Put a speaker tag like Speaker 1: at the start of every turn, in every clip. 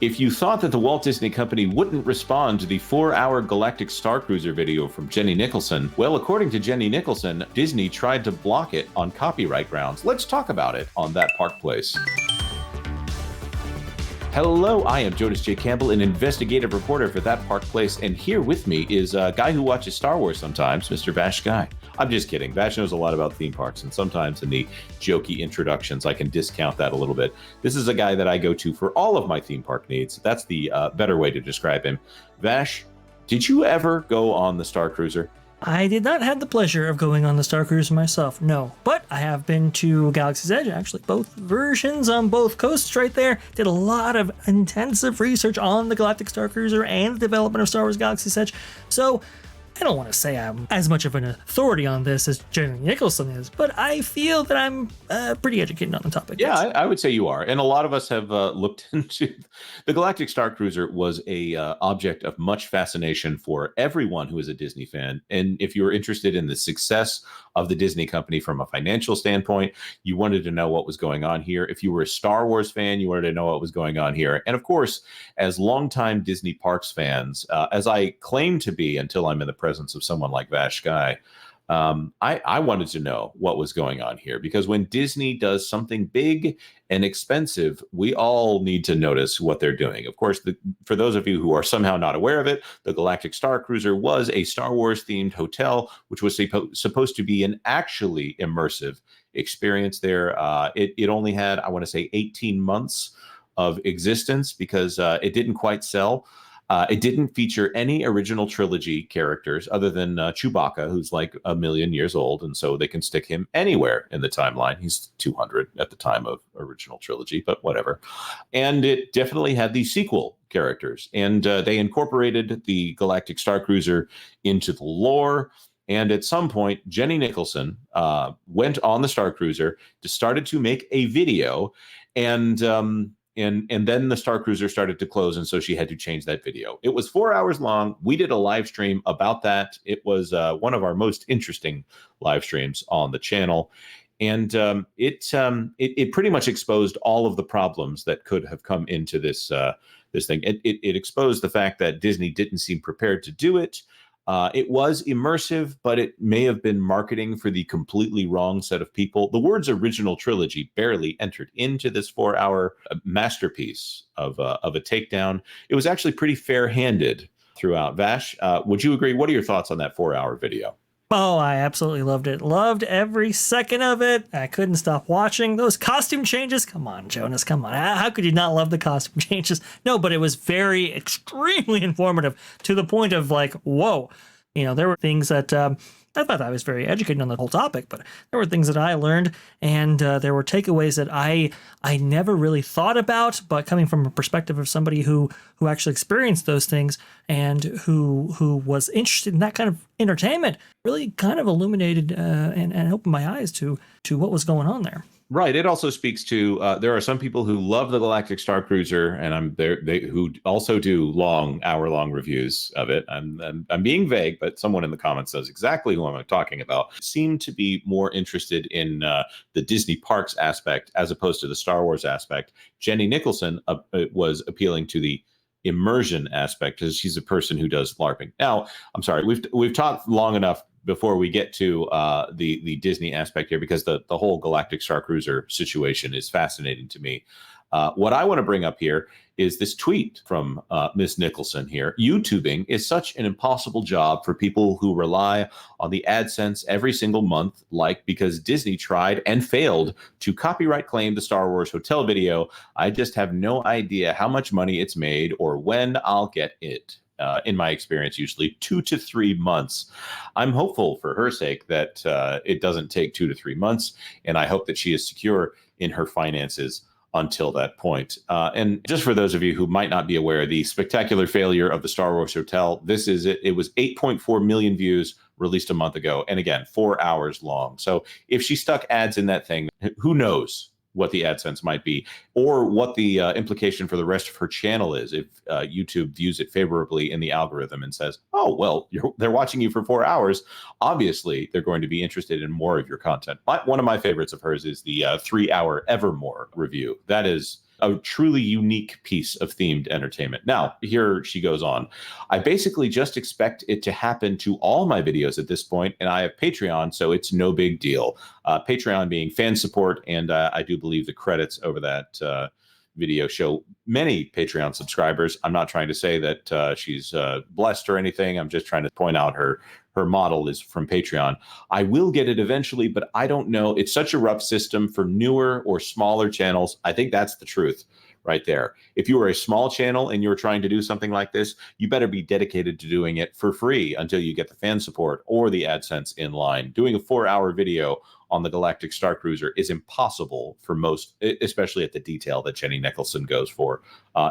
Speaker 1: If you thought that the Walt Disney Company wouldn't respond to the 4-hour Galactic Starcruiser video from Jenny Nicholson, well, according to Jenny Nicholson, Disney tried to block it on copyright grounds. Let's talk about it on That Park Place. Hello, I am Jonas J. Campbell, an investigative reporter for That Park Place, and here with me is a guy who watches Star Wars sometimes, Mr. VashSky. I'm just kidding. Vash knows a lot about theme parks, and sometimes in the jokey introductions, I can discount that a little bit. This is a guy that I go to for all of my theme park needs. That's the better way to describe him. Vash, did you ever go on the Starcruiser?
Speaker 2: I did not have the pleasure of going on the Starcruiser myself, no. But I have been to Galaxy's Edge, actually, both versions on both coasts right there. Did a lot of intensive research on the Galactic Starcruiser and the development of Star Wars Galaxy's Edge. So I don't want to say I'm as much of an authority on this as Jenny Nicholson is, but I feel that I'm pretty educated on the topic.
Speaker 1: Yeah, I would say you are. And a lot of us have looked into the Galactic Starcruiser was a object of much fascination for everyone who is a Disney fan. And if you're interested in the success of the Disney company from a financial standpoint, you wanted to know what was going on here. If you were a Star Wars fan, you wanted to know what was going on here. And of course, as longtime Disney Parks fans, as I claim to be until I'm in the presence of someone like VashSky, I wanted to know what was going on here, because when Disney does something big and expensive, we all need to notice what they're doing. Of course, for those of you who are somehow not aware of it, the Galactic Starcruiser was a Star Wars themed hotel, which was supposed to be an actually immersive experience there. It only had, I want to say, 18 months of existence because it didn't quite sell. It didn't feature any original trilogy characters other than Chewbacca, who's like 1 million years old, and so they can stick him anywhere in the timeline. He's 200 at the time of original trilogy, but whatever. And it definitely had the sequel characters, and they incorporated the Galactic Starcruiser into the lore. And at some point, Jenny Nicholson went on the Starcruiser, started to make a video, and then the Starcruiser started to close, and so she had to change that video. It was 4 hours long. We did a live stream about that. It was one of our most interesting live streams on the channel, and it pretty much exposed all of the problems that could have come into this thing. It exposed the fact that Disney didn't seem prepared to do it. It was immersive, but it may have been marketing for the completely wrong set of people. The words original trilogy barely entered into this 4-hour masterpiece of a takedown. It was actually pretty fair-handed throughout. Vash, would you agree? What are your thoughts on that 4-hour video?
Speaker 2: Oh, I absolutely loved it. Loved every second of it. I couldn't stop watching those costume changes. Come on, Jonas, come on. How could you not love the costume changes? No, but it was very extremely informative to the point of like, whoa. You know, there were things that I thought I was very educated on the whole topic, but there were things that I learned, and there were takeaways that I never really thought about, but coming from a perspective of somebody who actually experienced those things and who was interested in that kind of entertainment, really kind of illuminated and opened my eyes to what was going on there.
Speaker 1: Right. It also speaks to there are some people who love the Galactic Starcruiser, and they who also do hour-long reviews of it. I'm being vague, but someone in the comments knows exactly who I'm talking about. Seem to be more interested in the Disney parks aspect as opposed to the Star Wars aspect. Jenny Nicholson was appealing to the immersion aspect because she's a person who does LARPing. Now, I'm sorry, we've talked long enough before we get to the Disney aspect here, because the whole Galactic Starcruiser situation is fascinating to me. What I want to bring up here is this tweet from Miss Nicholson here. YouTubing is such an impossible job for people who rely on the AdSense every single month, because Disney tried and failed to copyright claim the Star Wars hotel video. I just have no idea how much money it's made or when I'll get it. In my experience, usually 2 to 3 months. I'm hopeful for her sake that it doesn't take 2 to 3 months, and I hope that she is secure in her finances until that point. And just for those of you who might not be aware, the spectacular failure of the Star Wars Hotel, this is it. It was 8.4 million views released a month ago, and again, 4 hours long. So if she stuck ads in that thing, who knows what the AdSense might be, or what the implication for the rest of her channel is if YouTube views it favorably in the algorithm and says, oh, well, they're watching you for 4 hours. Obviously, they're going to be interested in more of your content. One of my favorites of hers is the 3-hour Evermore review. That is a truly unique piece of themed entertainment. Now, here she goes on. I basically just expect it to happen to all my videos at this point, and I have Patreon, so it's no big deal. Patreon being fan support, and I do believe the credits over that video show many Patreon subscribers. I'm not trying to say that she's blessed or anything. I'm just trying to point out her model is from Patreon. I will get it eventually, but I don't know. It's such a rough system for newer or smaller channels. I think that's the truth right there. If you are a small channel and you're trying to do something like this, you better be dedicated to doing it for free until you get the fan support or the AdSense in line. Doing a 4-hour video on the Galactic Starcruiser is impossible for most, especially at the detail that Jenny Nicholson goes for.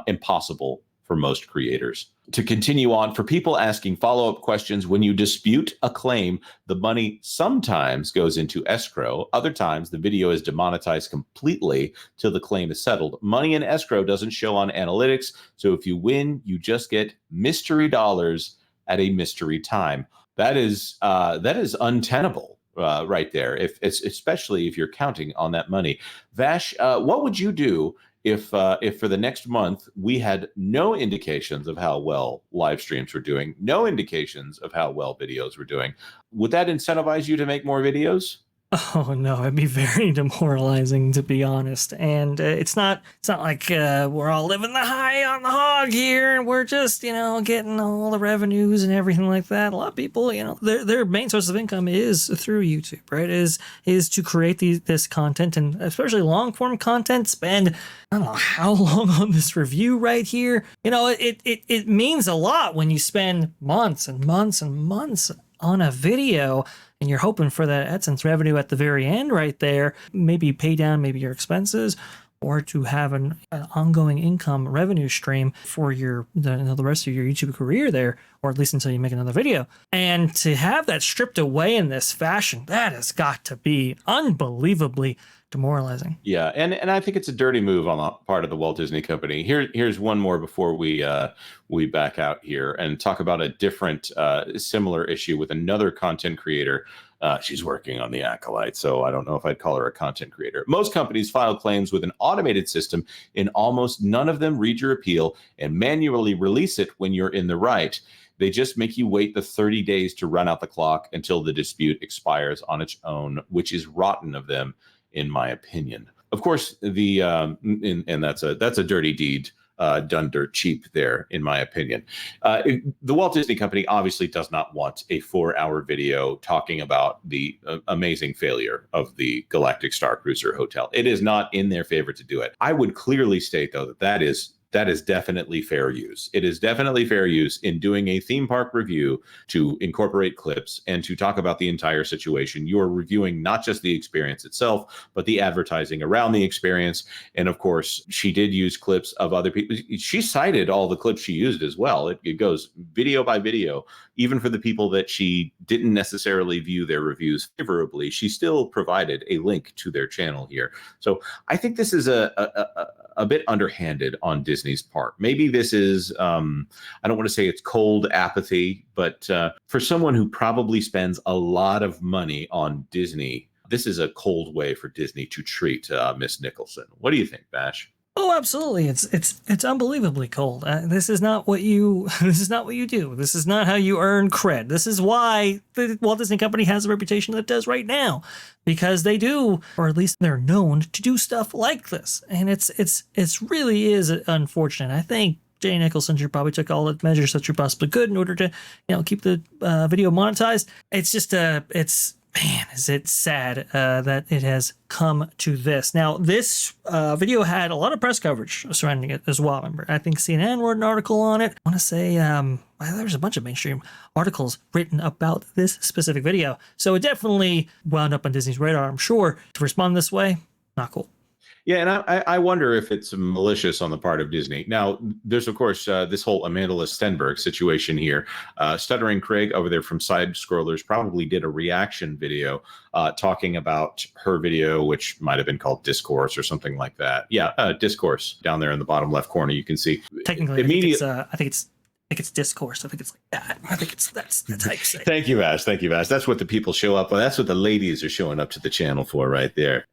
Speaker 1: Impossible for most creators. To continue on, for people asking follow-up questions, when you dispute a claim, the money sometimes goes into escrow. Other times, the video is demonetized completely till the claim is settled. Money in escrow doesn't show on analytics, so if you win, you just get mystery dollars at a mystery time. That is untenable. Right there, especially if you're counting on that money. Vash, what would you do if for the next month we had no indications of how well live streams were doing, no indications of how well videos were doing? Would that incentivize you to make more videos?
Speaker 2: Oh no, it'd be very demoralizing, to be honest. And it's not like we're all living the high on the hog here, and we're just getting all the revenues and everything like that. A lot of people, their main source of income is through YouTube, right? Is to create this content, and especially long form content. Spend I don't know how long on this review right here. It means a lot when you spend months and months and months on a video, and you're hoping for that AdSense revenue at the very end right there, maybe pay down maybe your expenses, or to have an ongoing income revenue stream for the rest of your YouTube career there, or at least until you make another video. And to have that stripped away in this fashion, that has got to be unbelievably demoralizing.
Speaker 1: Yeah, and I think it's a dirty move on the part of the Walt Disney Company. Here's one more before we back out here and talk about a different similar issue with another content creator. She's working on the Acolyte, so I don't know if I'd call her a content creator. Most companies file claims with an automated system, and almost none of them read your appeal and manually release it when you're in the right. They just make you wait the 30 days to run out the clock until the dispute expires on its own, which is rotten of them, in my opinion. Of course, and that's a dirty deed done dirt cheap there, in my opinion. The Walt Disney Company obviously does not want a 4-hour video talking about the amazing failure of the Galactic Starcruiser Hotel. It is not in their favor to do it. I would clearly state, though, that is definitely fair use. It is definitely fair use in doing a theme park review to incorporate clips and to talk about the entire situation. You are reviewing not just the experience itself, but the advertising around the experience. And of course, she did use clips of other people. She cited all the clips she used as well. It goes video by video. Even for the people that she didn't necessarily view their reviews favorably, she still provided a link to their channel here. So I think this is a bit underhanded on Disney's part. Maybe this is, I don't want to say it's cold apathy, but for someone who probably spends a lot of money on Disney, this is a cold way for Disney to treat Miss Nicholson. What do you think, Bash?
Speaker 2: Oh, absolutely. It's unbelievably cold. This is not what you do. This is not how you earn cred. This is why the Walt Disney Company has the reputation that it does right now, because they do, or at least they're known to do stuff like this. And it's really is unfortunate. I think Jay Nicholson should probably took all the measures that you possibly could in order to, keep the video monetized. It's just man, is it sad that it has come to this. Now, this video had a lot of press coverage surrounding it as well. Remember, I think CNN wrote an article on it. I want to say there's a bunch of mainstream articles written about this specific video. So it definitely wound up on Disney's radar, I'm sure. To respond this way, not cool.
Speaker 1: Yeah, and I wonder if it's malicious on the part of Disney. Now, there's, of course, this whole Amandla Stenberg situation here. Stuttering Craig over there from Side Scrollers probably did a reaction video talking about her video, which might have been called Discourse or something like that. Yeah, Discourse down there in the bottom left corner, you can see.
Speaker 2: Technically, I think it's think it's discourse. I think it's like that. I think that's how you say it.
Speaker 1: Thank you, Vash. Thank you, Vash. That's what the people show up. Well, that's what the ladies are showing up to the channel for, right there.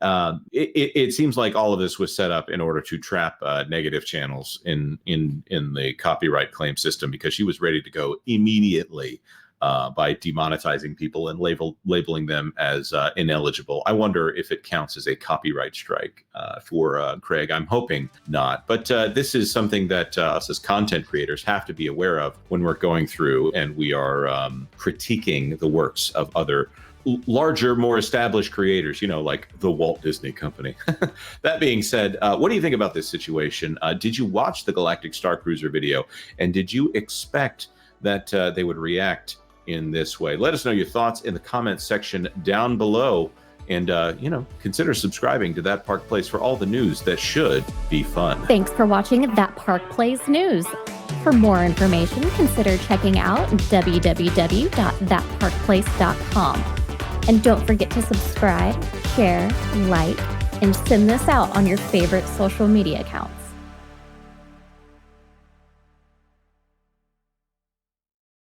Speaker 1: It seems like all of this was set up in order to trap negative channels in the copyright claim system, because she was ready to go immediately by demonetizing people and labeling them as ineligible. I wonder if it counts as a copyright strike for Craig. I'm hoping not. But this is something that us as content creators have to be aware of when we're going through and we are critiquing the works of other larger, more established creators, like the Walt Disney Company. That being said, what do you think about this situation? Did you watch the Galactic Starcruiser video, and did you expect that they would react in this way? Let us know your thoughts in the comments section down below, and consider subscribing to That Park Place for all the news that should be fun.
Speaker 3: Thanks for watching That Park Place News. For more information, consider checking out www.thatparkplace.com. And don't forget to subscribe, share, like, and send this out on your favorite social media account.